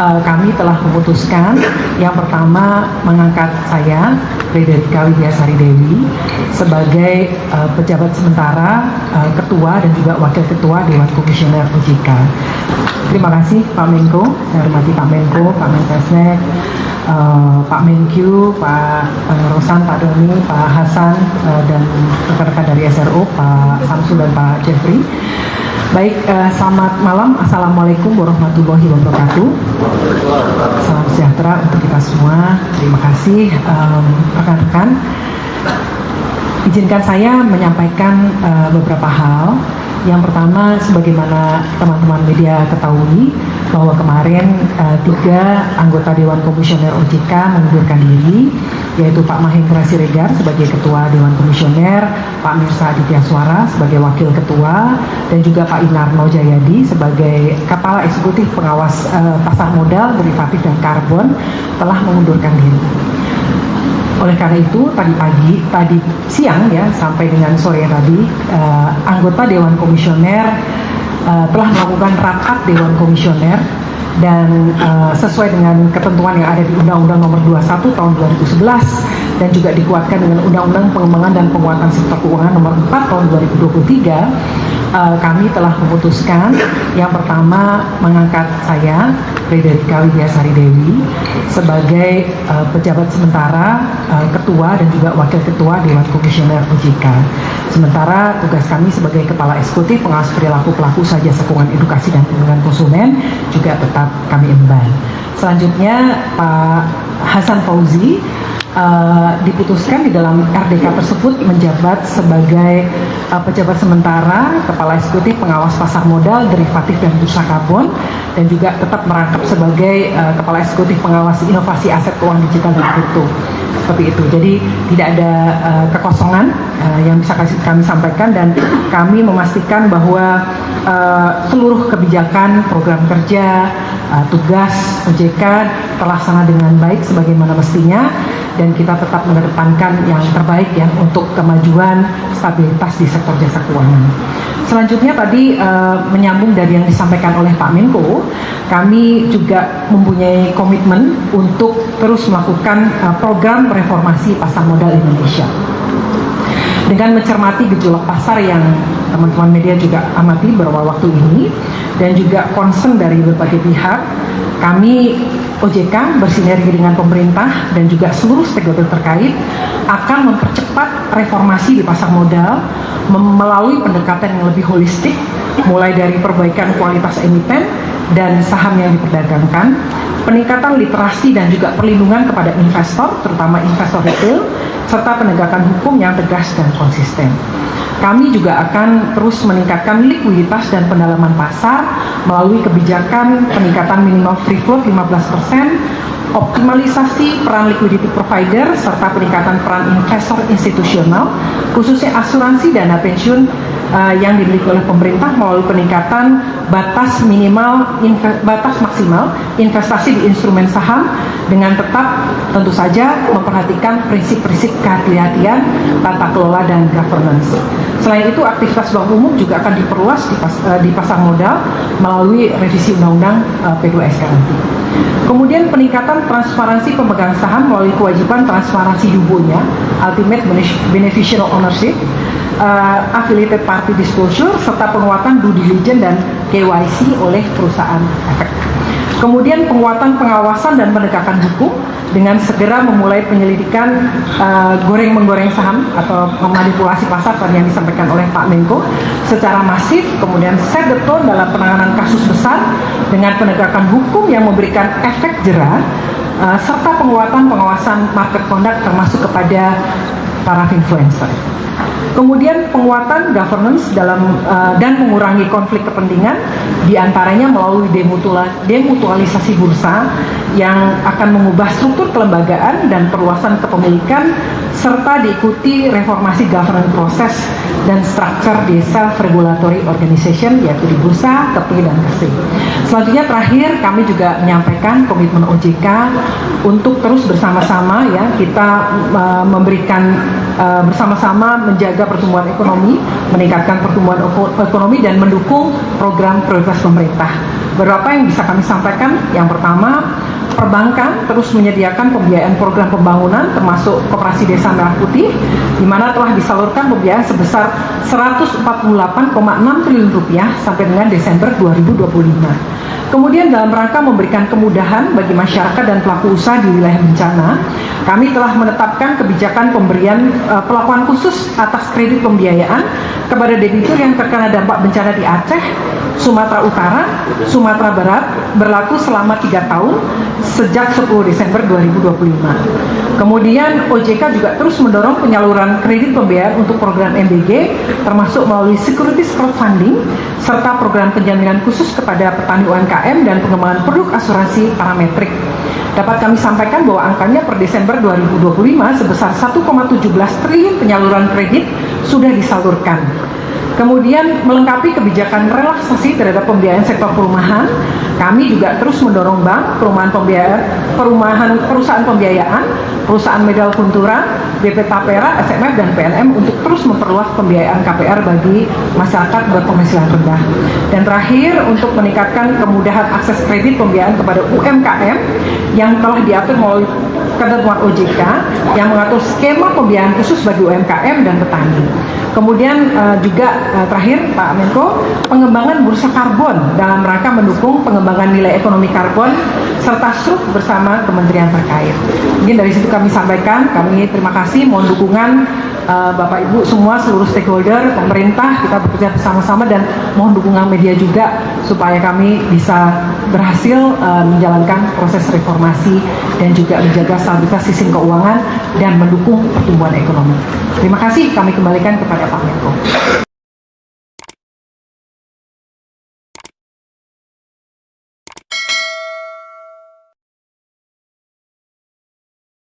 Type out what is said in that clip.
kami telah memutuskan yang pertama mengangkat saya, Frederika Widyasari Dewi, sebagai pejabat sementara Ketua dan juga Wakil Ketua Dewan Komisioner OJK. Terima kasih Pak Menko, saya hormati Pak Menko, Pak Mensesnek, Pak Menkyu, Pak Rosan, Pak Doni, Pak Hasan, dan rekan-rekan dari SRO, Pak Samsul dan Pak Jeffrey. Baik, selamat malam. Assalamualaikum warahmatullahi wabarakatuh. Salam sejahtera untuk kita semua. Terima kasih rekan-rekan. Izinkan saya menyampaikan beberapa hal. Yang pertama, sebagaimana teman-teman media ketahui, bahwa kemarin 3 anggota Dewan Komisioner OJK mengundurkan diri, yaitu Pak Mahendra Siregar sebagai Ketua Dewan Komisioner, Pak Mirsa Aditya Suara sebagai Wakil Ketua, dan juga Pak Inarno Jayadi sebagai Kepala Eksekutif Pengawas Pasar Modal, Derivatif, dan Karbon telah mengundurkan diri. Oleh karena itu, tadi siang ya, sampai dengan sore tadi, anggota Dewan Komisioner telah melakukan rapat Dewan Komisioner dan sesuai dengan ketentuan yang ada di Undang-Undang Nomor 21 Tahun 2011 dan juga dikuatkan dengan Undang-Undang Pengembangan dan Penguatan Sektor Keuangan Nomor 4 Tahun 2023, kami telah memutuskan yang pertama mengangkat saya, Frederika Widyasari Dewi, sebagai pejabat sementara Ketua dan juga Wakil Ketua Dewan Komisioner OJK. Sementara tugas kami sebagai Kepala Eksekutif Pengawas Perilaku Pelaku Usaha Jasa Keuangan Edukasi dan Perlindungan Konsumen juga tetap kami emban. Selanjutnya Pak Hasan Fauzi diputuskan di dalam RDK tersebut menjabat sebagai pejabat sementara Kepala Eksekutif Pengawas Pasar Modal, Derivatif, dan Bursa Karbon, dan juga tetap merangkap sebagai Kepala Eksekutif Pengawas Inovasi Aset Keuangan Digital dan Kripto. Seperti itu. Jadi tidak ada kekosongan yang bisa kami sampaikan, dan kami memastikan bahwa seluruh kebijakan, program kerja, tugas OJK terlaksana dengan baik sebagaimana mestinya, dan kita tetap mengedepankan yang terbaik ya untuk kemajuan stabilitas di sektor jasa keuangan. Selanjutnya tadi menyambung dari yang disampaikan oleh Pak Menko, kami juga mempunyai komitmen untuk terus melakukan program reformasi pasar modal Indonesia. Dengan mencermati gejolak pasar yang teman-teman media juga amati beberapa waktu ini, dan juga concern dari berbagai pihak, kami OJK bersinergi dengan pemerintah dan juga seluruh stakeholder terkait akan mempercepat reformasi di pasar modal melalui pendekatan yang lebih holistik, mulai dari perbaikan kualitas emiten dan saham yang diperdagangkan, peningkatan literasi dan juga perlindungan kepada investor, terutama investor retail, serta penegakan hukum yang tegas dan konsisten. Kami juga akan terus meningkatkan likuiditas dan pendalaman pasar melalui kebijakan peningkatan minimal free float 15%, optimalisasi peran liquidity provider, serta peningkatan peran investor institusional, khususnya asuransi dana pensiun yang dimiliki oleh pemerintah melalui peningkatan batas maksimal investasi di instrumen saham, dengan tetap tentu saja memperhatikan prinsip-prinsip kehati-hatian, tata kelola, dan governance. Selain itu, aktivitas bank umum juga akan diperluas di pasar modal melalui revisi undang-undang P2SK nanti. Kemudian peningkatan transparansi pemegang saham melalui kewajiban transparansi DUBO-nya, Ultimate Beneficial Ownership, affiliated party disclosure, serta penguatan due diligence dan KYC oleh perusahaan efek. Kemudian penguatan pengawasan dan penegakan hukum dengan segera memulai penyelidikan goreng-menggoreng saham atau memanipulasi pasar yang disampaikan oleh Pak Menko secara masif, kemudian set the tone dalam penanganan kasus besar dengan penegakan hukum yang memberikan efek jera, serta penguatan pengawasan market conduct termasuk kepada para influencer. Kemudian penguatan governance dan mengurangi konflik kepentingan, diantaranya melalui demutualisasi bursa yang akan mengubah struktur kelembagaan dan perluasan kepemilikan, serta diikuti reformasi governance proses dan struktur di self-regulatory organization, yaitu di bursa, KEPI, dan KESI. Selanjutnya terakhir, kami juga menyampaikan komitmen OJK untuk terus bersama-sama ya kita memberikan bersama-sama menjaga pertumbuhan ekonomi, meningkatkan pertumbuhan ekonomi dan mendukung program prioritas pemerintah. Beberapa yang bisa kami sampaikan, yang pertama, perbankan terus menyediakan pembiayaan program pembangunan termasuk Koperasi Desa Merah Putih, di mana telah disalurkan pembiayaan sebesar 148,6 triliun rupiah sampai dengan Desember 2025. Kemudian dalam rangka memberikan kemudahan bagi masyarakat dan pelaku usaha di wilayah bencana, kami telah menetapkan kebijakan pemberian perlakuan khusus atas kredit pembiayaan kepada debitur yang terkena dampak bencana di Aceh, Sumatera Utara, Sumatera Barat, berlaku selama 3 tahun sejak 10 Desember 2025. Kemudian OJK juga terus mendorong penyaluran kredit pembiayaan untuk program MBG, termasuk melalui securities crowdfunding, serta program penjaminan khusus kepada petani UMKM dan pengembangan produk asuransi parametrik. Dapat kami sampaikan bahwa angkanya per Desember 2025 sebesar 1,17 triliun penyaluran kredit sudah disalurkan. Kemudian melengkapi kebijakan relaksasi terhadap pembiayaan sektor perumahan, kami juga terus mendorong bank, perusahaan pembiayaan, perusahaan modal kultural, BP Tapera, SMF, dan PNM untuk terus memperluas pembiayaan KPR bagi masyarakat berpenghasilan rendah. Dan terakhir, untuk meningkatkan kemudahan akses kredit pembiayaan kepada UMKM yang telah diatur melalui ketentuan OJK yang mengatur skema pembiayaan khusus bagi UMKM dan petani. Kemudian juga terakhir Pak Menko, pengembangan bursa karbon dalam rangka mendukung pengembangan nilai ekonomi karbon serta SRUK bersama kementerian terkait. Mungkin dari situ kami sampaikan, kami terima kasih, mohon dukungan Bapak Ibu semua, seluruh stakeholder, pemerintah, kita bekerja bersama-sama dan mohon dukungan media juga supaya kami bisa berhasil menjalankan proses reformasi dan juga menjaga stabilitas sistem keuangan dan mendukung pertumbuhan ekonomi. Terima kasih, kami kembalikan kepada Pak Menko.